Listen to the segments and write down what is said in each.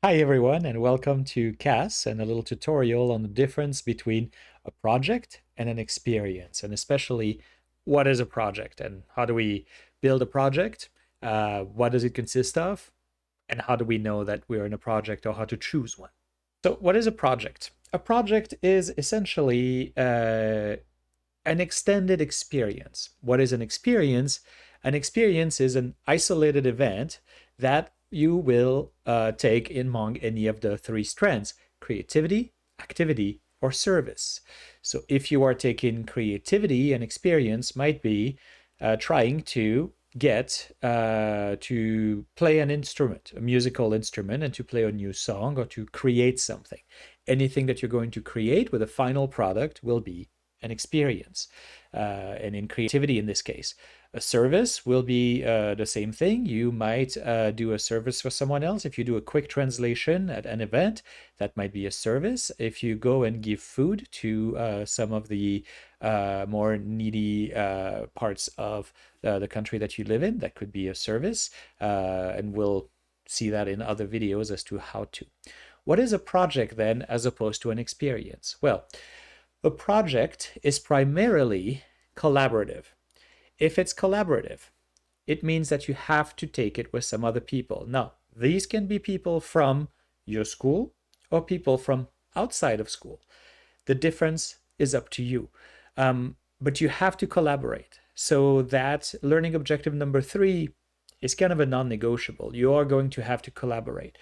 Hi everyone, and welcome to CAS and a little tutorial on the difference between a project and an experience, and especially what is a project and how do we build a project, what does it consist of, and how do we know that we're in a project or how to choose one. So what is a project? A project is essentially an extended experience. What is an experience? An experience is an isolated event that you will take in among any of the three strands: creativity, activity, or service. So if you are taking creativity, an experience might be trying to get to play an instrument, a musical instrument, and to play a new song or to create something. Anything that you're going to create with a final product will be an experience. And in creativity, in this case, a service will be the same thing. You might do a service for someone else. If you do a quick translation at an event, that might be a service. If you go and give food to some of the more needy parts of the country that you live in, that could be a service. And we'll see that in other videos as to how to. What is a project then, as opposed to an experience? Well, a project is primarily collaborative. If it's collaborative, it means that you have to take it with some other people. Now, these can be people from your school or people from outside of school. The difference is up to you. But you have to collaborate. So that learning objective number 3 is kind of a non-negotiable. You are going to have to collaborate.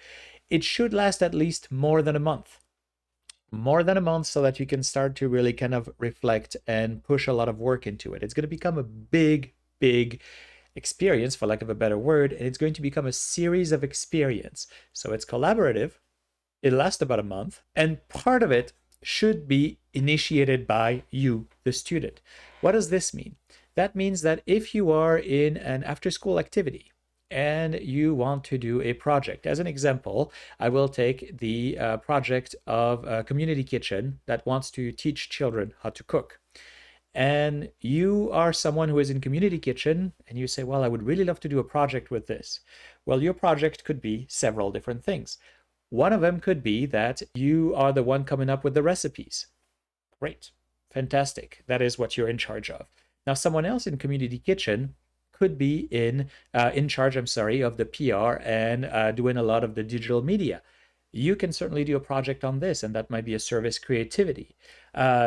It should last at least more than a month. More than a month, so that you can start to really kind of reflect and push a lot of work into it. It's going to become a big experience, for lack of a better word, and it's going to become a series of experience. So it's collaborative. It lasts about a month, and part of it should be initiated by you, the student. What does this mean? That means that if you are in an after-school activity and you want to do a project. As an example, I will take the project of a community kitchen that wants to teach children how to cook. And you are someone who is in community kitchen and you say, well, I would really love to do a project with this. Well, your project could be several different things. One of them could be that you are the one coming up with the recipes. Great, fantastic. That is what you're in charge of. Now, someone else in community kitchen could be in charge, of the PR and doing a lot of the digital media. You can certainly do a project on this, and that might be a service creativity.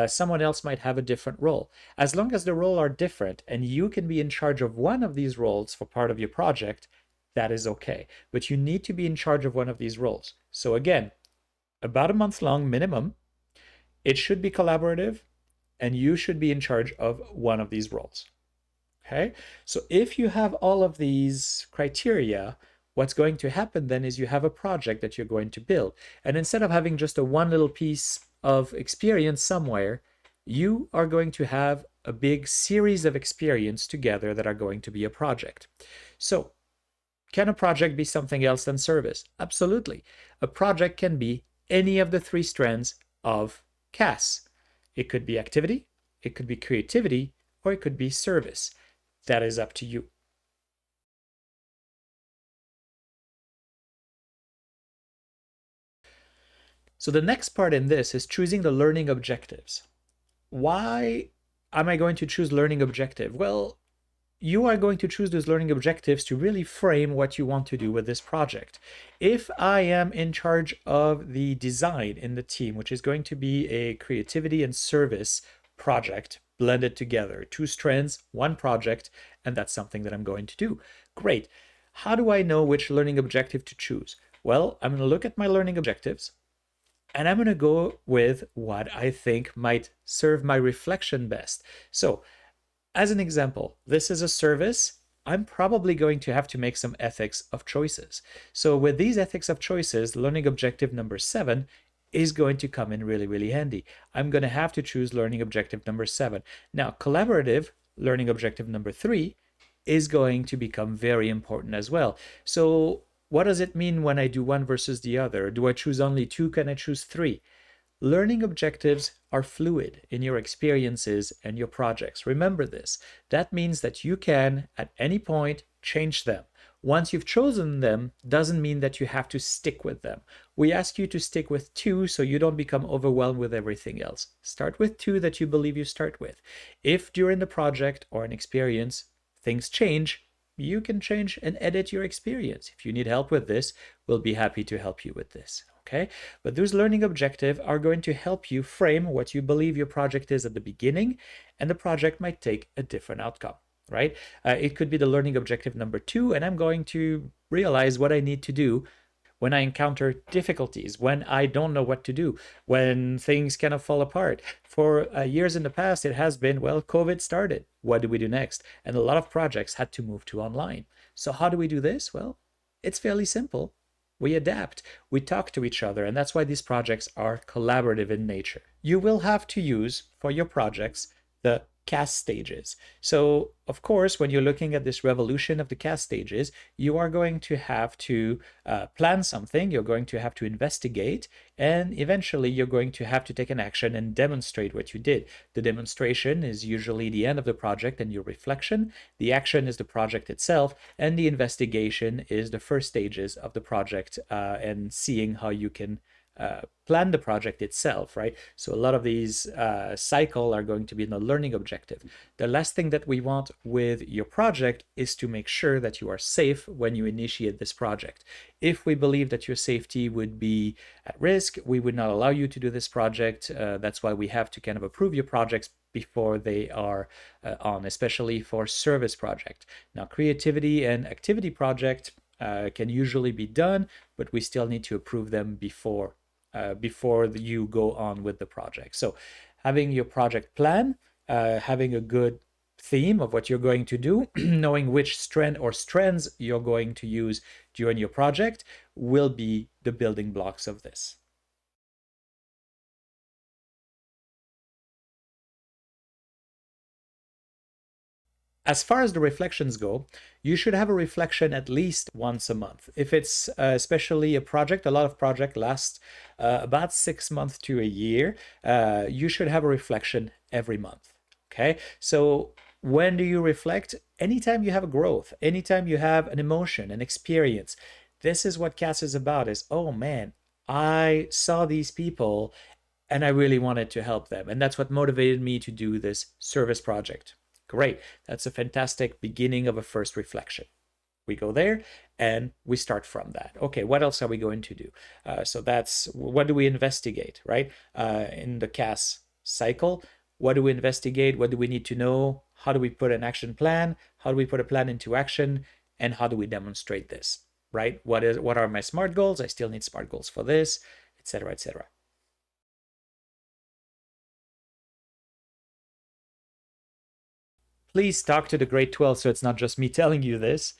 Someone else might have a different role. As long as the roles are different and you can be in charge of one of these roles for part of your project, that is okay. But you need to be in charge of one of these roles. So again, about a month long minimum. It should be collaborative, and you should be in charge of one of these roles. Okay, so if you have all of these criteria, what's going to happen then is you have a project that you're going to build. And instead of having just a one little piece of experience somewhere, you are going to have a big series of experience together that are going to be a project. So can a project be something else than service? Absolutely. A project can be any of the three strands of CAS. It could be activity, it could be creativity, or it could be service. That is up to you. So the next part in this is choosing the learning objectives. Why am I going to choose learning objective? Well, you are going to choose those learning objectives to really frame what you want to do with this project. If I am in charge of the design in the team, which is going to be a creativity and service project blended together, two strands, one project, and that's something that I'm going to do. Great. How do I know which learning objective to choose? Well, I'm going to look at my learning objectives, and I'm going to go with what I think might serve my reflection best. So, as an example, this is a service. I'm probably going to have to make some ethics of choices. So with these ethics of choices, learning objective number 7 is going to come in really handy. I'm going to have to choose learning objective number 7. Now, collaborative learning objective number 3 is going to become very important as well. So what does it mean when I do one versus the other? Do I choose only 2? Can I choose 3? Learning objectives are fluid in your experiences and your projects. Remember this. That means that you can, at any point, change them. Once you've chosen them, doesn't mean that you have to stick with them. We ask you to stick with two so you don't become overwhelmed with everything else. Start with two that you believe you start with. If during the project or an experience things change, you can change and edit your experience. If you need help with this, we'll be happy to help you with this. Okay, but those learning objectives are going to help you frame what you believe your project is at the beginning, and the project might take a different outcome, right? It could be the learning objective number two, and I'm going to realize what I need to do when I encounter difficulties, when I don't know what to do, when things kind of fall apart. For years in the past, it has been, well, COVID started. What do we do next? And a lot of projects had to move to online. So, how do we do this? Well, it's fairly simple. We adapt, we talk to each other, and that's why these projects are collaborative in nature. You will have to use for your projects the CAS stages. So, of course, when you're looking at this revolution of the CAS stages, you are going to have to plan something, you're going to have to investigate, and eventually you're going to have to take an action and demonstrate what you did. The demonstration is usually the end of the project and your reflection. The action is the project itself, and the investigation is the first stages of the project and seeing how you can plan the project itself, right? So a lot of these cycle are going to be in the learning objective. The last thing that we want with your project is to make sure that you are safe when you initiate this project. If we believe that your safety would be at risk, we would not allow you to do this project. That's why we have to kind of approve your projects before they are on, especially for service project. Now, creativity and activity project can usually be done, but we still need to approve them before you go on with the project. So having your project plan, having a good theme of what you're going to do, knowing which strand or strands you're going to use during your project will be the building blocks of this. As far as the reflections go, you should have a reflection at least once a month. If it's especially a project, a lot of projects last about 6 months to a year, you should have a reflection every month. Okay, so when do you reflect? Anytime you have a growth, anytime you have an emotion, an experience. This is what CAS is about, is, oh man, I saw these people and I really wanted to help them. And that's what motivated me to do this service project. Great. That's a fantastic beginning of a first reflection. We go there and we start from that. Okay, what else are we going to do? So that's what do we investigate, right? In the CAS cycle, what do we investigate? What do we need to know? How do we put an action plan? How do we put a plan into action? And how do we demonstrate this, right? What are my SMART goals? I still need SMART goals for this, etc., etc. Please talk to the grade 12 so it's not just me telling you this.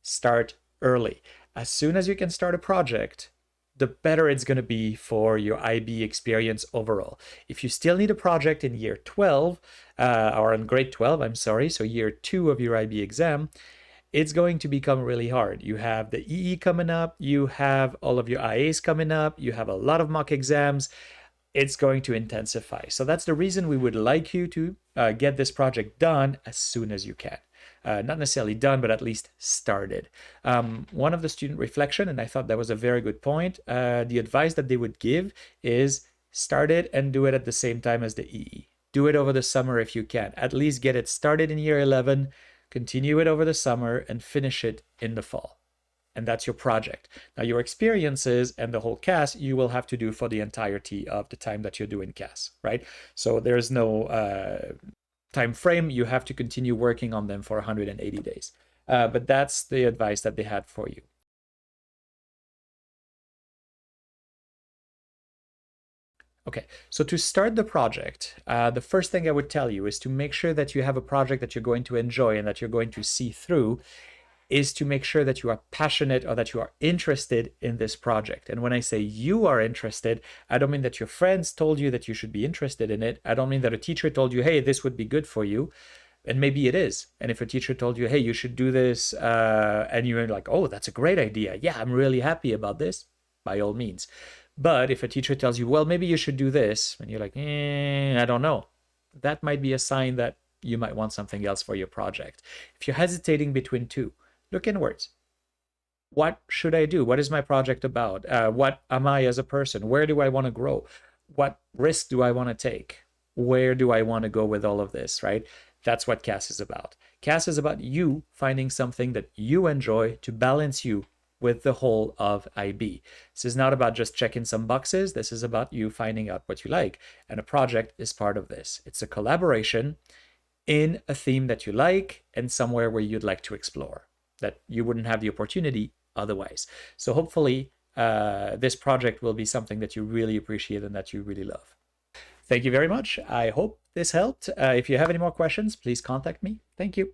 Start early. As soon as you can start a project, the better it's going to be for your IB experience overall. If you still need a project in year 12, or in grade 12, I'm sorry, so year 2 of your IB exam, it's going to become really hard. You have the EE coming up, you have all of your IAs coming up, you have a lot of mock exams. It's going to intensify. So that's the reason we would like you to get this project done as soon as you can. Not necessarily done, but at least started. One of the student reflection, and I thought that was a very good point, the advice that they would give is start it and do it at the same time as the EE. Do it over the summer if you can. At least get it started in year 11, continue it over the summer, and finish it in the fall. And that's your project. Now, your experiences and the whole CAS you will have to do for the entirety of the time that you're doing CAS, right? So there's no time frame. You have to continue working on them for 180 days. But that's the advice that they had for you. Okay, so to start the project, the first thing I would tell you is to make sure that you have a project that you're going to enjoy and that you're going to see through, is to make sure that you are passionate or that you are interested in this project. And when I say you are interested, I don't mean that your friends told you that you should be interested in it. I don't mean that a teacher told you, hey, this would be good for you. And maybe it is. And if a teacher told you, hey, you should do this, and you're like, oh, that's a great idea. Yeah, I'm really happy about this, by all means. But if a teacher tells you, well, maybe you should do this, and you're like, I don't know, that might be a sign that you might want something else for your project. If you're hesitating between two, look inwards. what should I do? What is my project about? What am I as a person? Where do I want to grow? What risk do I want to take? Where do I want to go with all of this, right? That's what CAS is about. CAS is about you finding something that you enjoy to balance you with the whole of IB. This is not about just checking some boxes. This is about you finding out what you like. And a project is part of this. It's a collaboration in a theme that you like and somewhere where you'd like to explore that you wouldn't have the opportunity otherwise. So hopefully, this project will be something that you really appreciate and that you really love. Thank you very much. I hope this helped. If you have any more questions, please contact me. Thank you.